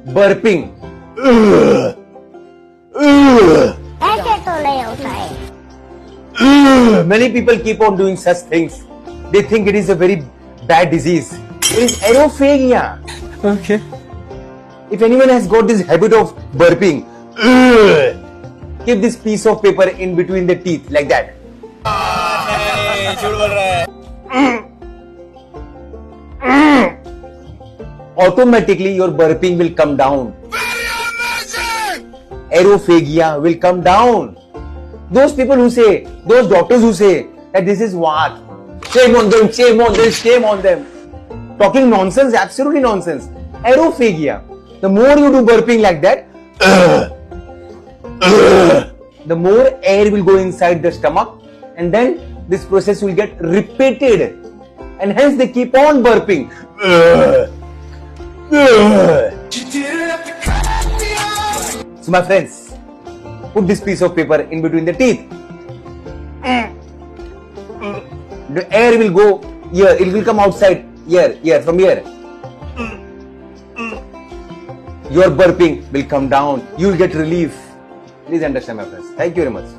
burping. ऐसे तो नहीं होता है. Many people keep on doing such things. They think it is a very bad disease. It is aerophagia. Okay. If anyone has got this habit of burping, keep this piece of paper in between the teeth like that. Automatically your burping will come down. Aerophagia will come down. Those people who say, those doctors who say that this is vaat, shame on them, shame on them, shame on them. Talking nonsense, absolutely nonsense. Aerophagia. The more you do burping like that, the more air will go inside the stomach, and then this process will get repeated, and hence they keep on burping. So my friends, put this piece of paper in between the teeth. The air will go here, it will come outside here, from here. Your burping will come down, you will get relief. Please understand my friends. Thank you very much.